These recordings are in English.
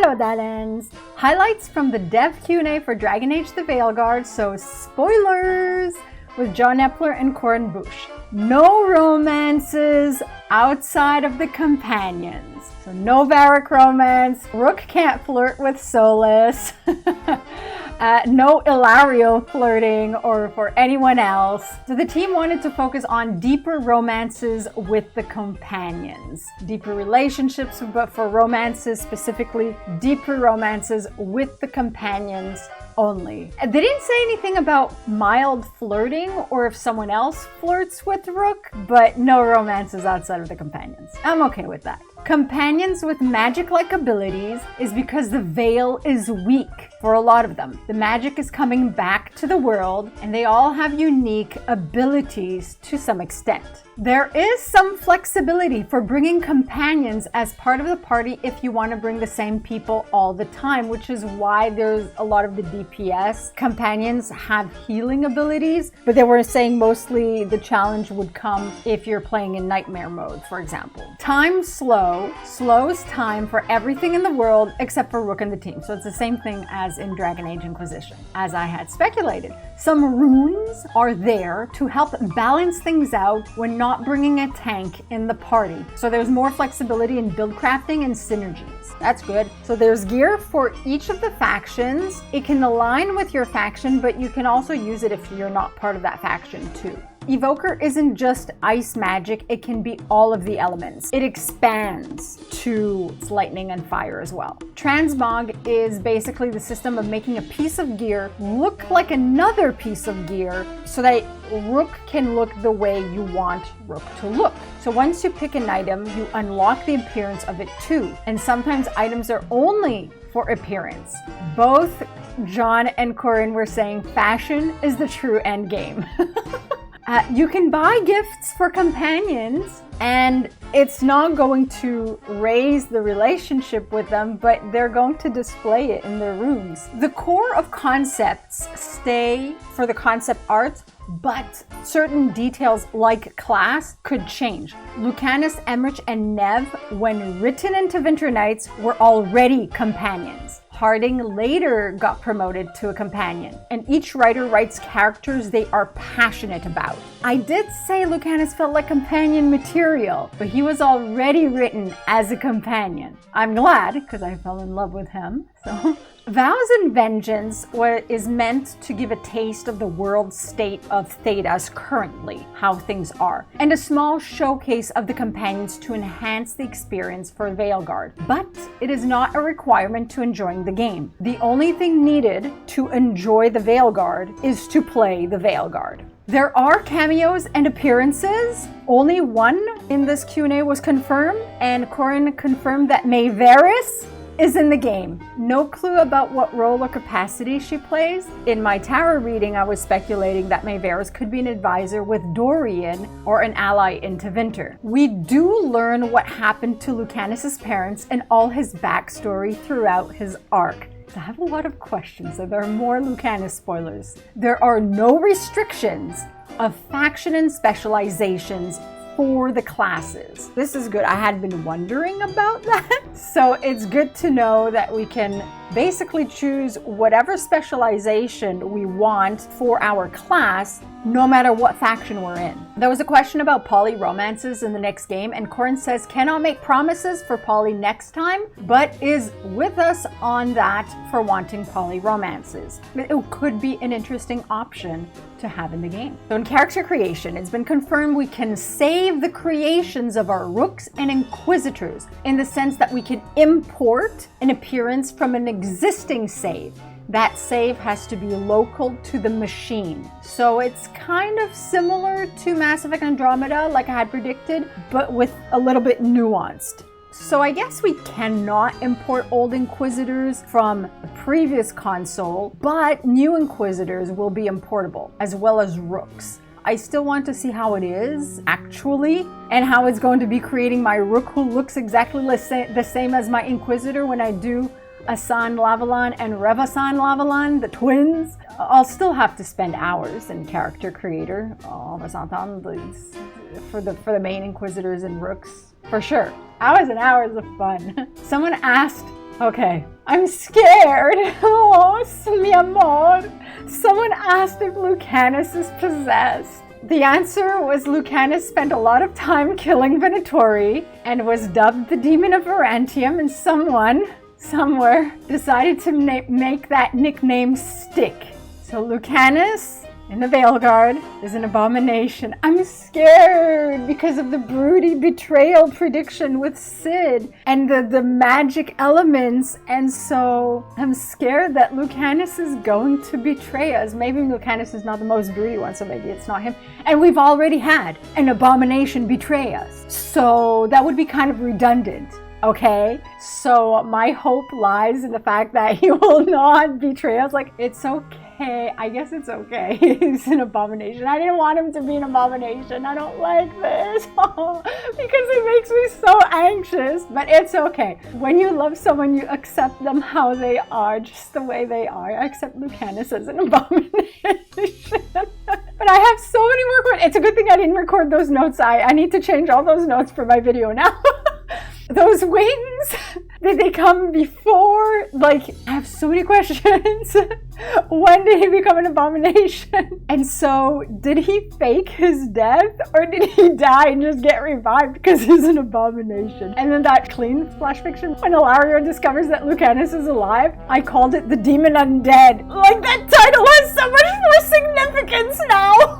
Hello darlings! Highlights from the dev Q&A for Dragon Age the Veilguard, so spoilers! With John Epler and Corinne Busche. No romances outside of the companions. So no Varric romance, Rook can't flirt with Solus, no Ilario flirting or for anyone else. So the team wanted to focus on deeper romances with the companions. Deeper relationships, but for romances specifically, deeper romances with the companions only. They didn't say anything about mild flirting or if someone else flirts with Rook, but no romances outside of the companions. I'm okay with that. Companions with magic-like abilities is because the Veil is weak for a lot of them. The magic is coming back to the world and they all have unique abilities to some extent. There is some flexibility for bringing companions as part of the party if you want to bring the same people all the time, which is why there's a lot of the DPS companions have healing abilities, but they were saying mostly the challenge would come if you're playing in nightmare mode, for example. Time slows time for everything in the world except for Rook and the team. So it's the same thing as in Dragon Age Inquisition, as I had speculated. Some runes are there to help balance things out when not bringing a tank in the party. So there's more flexibility in build crafting and synergies. That's good. So there's gear for each of the factions. It can align with your faction, but you can also use it if you're not part of that faction too. Evoker isn't just ice magic, it can be all of the elements. It expands to lightning and fire as well. Transmog is basically the system of making a piece of gear look like another piece of gear so that Rook can look the way you want Rook to look. So once you pick an item, you unlock the appearance of it too. And sometimes items are only for appearance. Both John and Corinne were saying fashion is the true end game. You can buy gifts for companions and it's not going to raise the relationship with them, but they're going to display it in their rooms. The core of concepts stay for the concept art, but certain details like class could change. Lucanis, Emmerich, and Nev, when written into Winter Nights, were already companions. Harding later got promoted to a companion, and each writer writes characters they are passionate about. I did say Lucanis felt like companion material, but he was already written as a companion. I'm glad, because I fell in love with him, so... Vows and Vengeance is meant to give a taste of the world state of Thedas currently, how things are, and a small showcase of the companions to enhance the experience for Veilguard. But it is not a requirement to enjoying the game. The only thing needed to enjoy the Veilguard is to play the Veilguard. There are cameos and appearances. Only one in this Q&A was confirmed, and Corinne confirmed that Mayveris is in the game. No clue about what role or capacity she plays. In my tarot reading, I was speculating that Mayveris could be an advisor with Dorian or an ally in Tevinter. We do learn what happened to Lucanis' parents and all his backstory throughout his arc. I have a lot of questions, so there are more Lucanis spoilers. There are no restrictions of faction and specializations for the classes. This is good. I had been wondering about that. So it's good to know that we can basically choose whatever specialization we want for our class, no matter what faction we're in. There was a question about poly romances in the next game, and Corinne says cannot make promises for poly next time, but is with us on that for wanting poly romances. It could be an interesting option to have in the game. So in character creation, it's been confirmed we can save the creations of our Rooks and Inquisitors in the sense that we can import an appearance from an existing save. That save has to be local to the machine. So it's kind of similar to Mass Effect Andromeda, like I had predicted, but with a little bit nuanced. So I guess we cannot import old Inquisitors from the previous console, but new Inquisitors will be importable, as well as Rooks. I still want to see how it is, actually, and how it's going to be creating my Rook who looks exactly the same as my Inquisitor when I do Asan Lavellan and Revasan Lavellan, the twins. I'll still have to spend hours in character creator, for the main Inquisitors and Rooks, for sure. Hours and hours of fun. Someone asked Okay, I'm scared. Oh, mi amor. Someone asked if Lucanus is possessed. The answer was Lucanus spent a lot of time killing Venatori and was dubbed the Demon of Varantium, and someone, somewhere, decided to make that nickname stick. So Lucanus in the Veilguard is an abomination. I'm scared because of the broody betrayal prediction with Sid and the magic elements, and so I'm scared that Lucanus is going to betray us. Maybe Lucanus is not the most broody one, so maybe it's not him. And we've already had an abomination betray us, so that would be kind of redundant. Okay, so my hope lies in the fact that he will not betray us. Like, it's okay. I guess it's okay. He's an abomination. I didn't want him to be an abomination. I don't like this because it makes me so anxious, but it's okay. When you love someone, you accept them how they are, just the way they are. I accept Lucanus as an abomination. But I have so many more questions. It's a good thing I didn't record those notes. I need to change all those notes for my video now. Those wings, did they come before? Like, I have so many questions. When did he become an abomination? And so, did he fake his death? Or did he die and just get revived because he's an abomination? And then that clean flash fiction, when Ilario discovers that Lucanus is alive, I called it the Demon Undead. Like, that title has so much more significance now.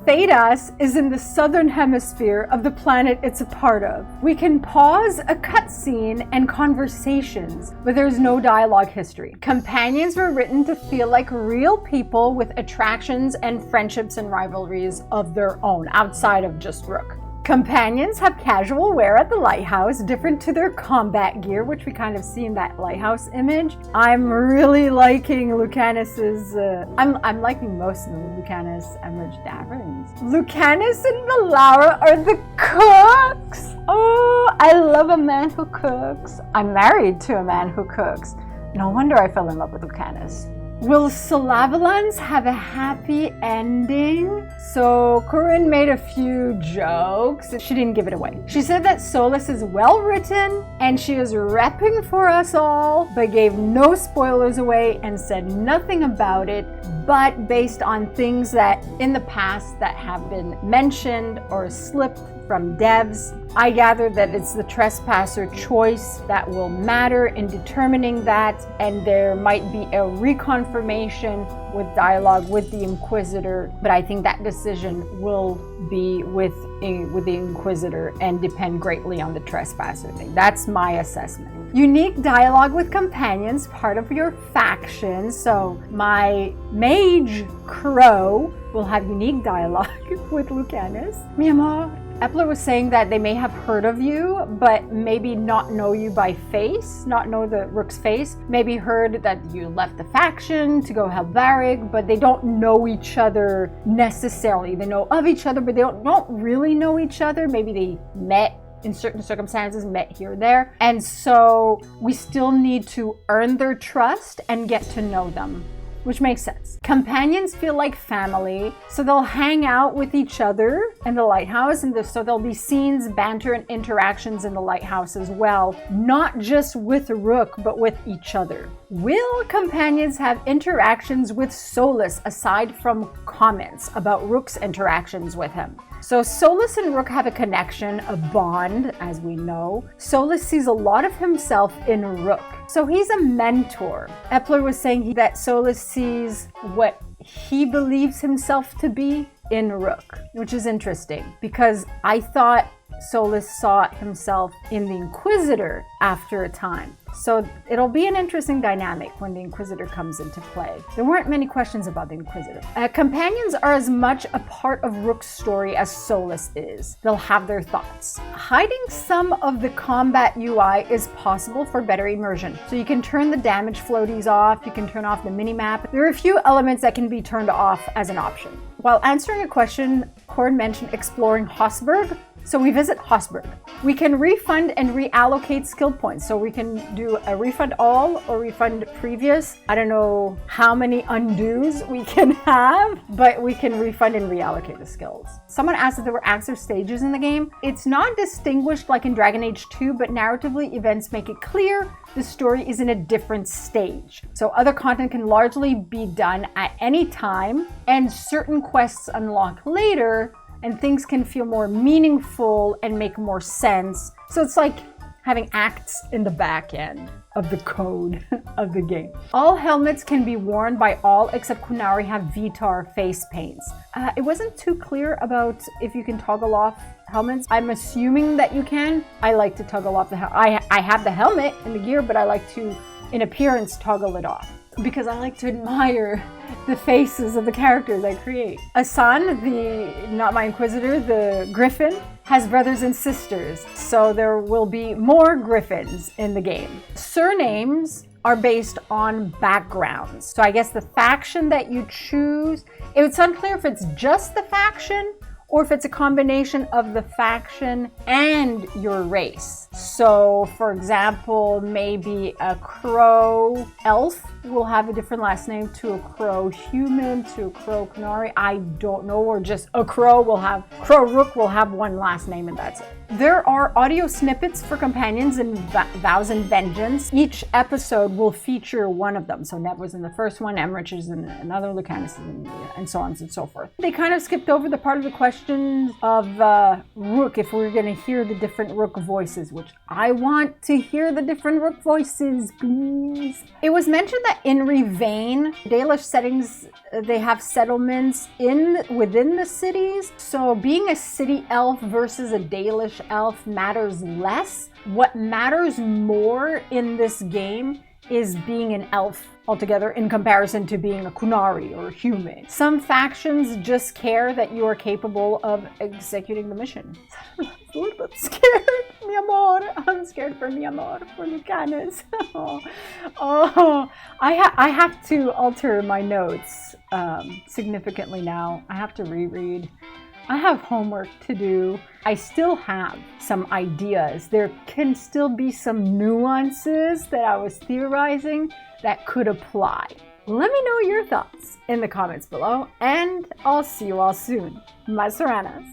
Thedas is in the southern hemisphere of the planet it's a part of. We can pause a cutscene and conversations, but there's no dialogue history. Companions were written to feel like real people with attractions and friendships and rivalries of their own, outside of just Rook. Companions have casual wear at the lighthouse, different to their combat gear, which we kind of see in that lighthouse image. I'm really liking Lucanus's, I'm liking most of the Lucanus Emerald Daverns. Lucanus and Valara are the cooks! Oh, I love a man who cooks. I'm married to a man who cooks. No wonder I fell in love with Lucanus. Will Lavellan's have a happy ending? So Corinne made a few jokes. She didn't give it away. She said that Solus is well written and she is repping for us all, but gave no spoilers away and said nothing about it, but based on things that in the past that have been mentioned or slipped from devs. I gather that it's the trespasser choice that will matter in determining that, and there might be a reconfirmation with dialogue with the Inquisitor, but I think that decision will be with the Inquisitor and depend greatly on the trespasser thing. That's my assessment. Unique dialogue with companions, part of your faction. So my mage Crow will have unique dialogue with Lucanus. Mi amor. Epler was saying that they may have heard of you, but maybe not know you by face, not know the Rook's face. Maybe heard that you left the faction to go help Varric, but they don't know each other necessarily. They know of each other, but they don't really know each other. Maybe they met in certain circumstances, met here or there. And so we still need to earn their trust and get to know them, which makes sense. Companions feel like family, so they'll hang out with each other in the lighthouse, and so there'll be scenes, banter, and interactions in the lighthouse as well, not just with Rook, but with each other. Will companions have interactions with Solus aside from comments about Rook's interactions with him? So Solus and Rook have a connection, a bond, as we know. Solus sees a lot of himself in Rook. So he's a mentor. Epler was saying that Solus sees what he believes himself to be in Rook, which is interesting because I thought Solus saw himself in the Inquisitor after a time. So it'll be an interesting dynamic when the Inquisitor comes into play. There weren't many questions about the Inquisitor. Companions are as much a part of Rook's story as Solus is. They'll have their thoughts. Hiding some of the combat UI is possible for better immersion. So you can turn the damage floaties off, you can turn off the minimap. There are a few elements that can be turned off as an option. While answering a question, Corinne mentioned exploring Hossberg. So we visit Hosberg. We can refund and reallocate skill points. So we can do a refund all or refund previous. I don't know how many undos we can have, but we can refund and reallocate the skills. Someone asked if there were acts or stages in the game. It's not distinguished like in Dragon Age 2, but narratively events make it clear the story is in a different stage. So other content can largely be done at any time, and certain quests unlock later, and things can feel more meaningful and make more sense. So it's like having acts in the back end of the code of the game. All helmets can be worn by all except Qunari have Vitar face paints. It wasn't too clear about if you can toggle off helmets. I'm assuming that you can. I like to toggle off the helmet. I have the helmet and the gear, but I like to, in appearance, toggle it off, because I like to admire the faces of the characters I create. Asan, not my Inquisitor, the Griffin, has brothers and sisters, so there will be more Griffins in the game. Surnames are based on backgrounds. So I guess the faction that you choose, it's unclear if it's just the faction or if it's a combination of the faction and your race. So for example, maybe a crow elf will have a different last name to a crow human, to a crow Qunari, I don't know, or just a crow Rook will have one last name and that's it. There are audio snippets for companions in Vows and Vengeance. Each episode will feature one of them. So Neb was in the first one, Emmerich is in another, Lucanis and so on and so forth. They kind of skipped over the part of the question of Rook, if we're going to hear the different Rook voices, which I want to hear the different Rook voices, please. It was mentioned that in Revain, Dalish settings, they have settlements within the cities. So being a city elf versus a Dalish elf matters less. What matters more in this game is being an elf altogether in comparison to being a Qunari or a human. Some factions just care that you are capable of executing the mission. I'm a little bit scared, mi amor. I'm scared for mi amor, for Lucanis. I have to alter my notes significantly now. I have to reread. I have homework to do. I still have some ideas. There can still be some nuances that I was theorizing that could apply. Let me know your thoughts in the comments below, and I'll see you all soon. My Serranas.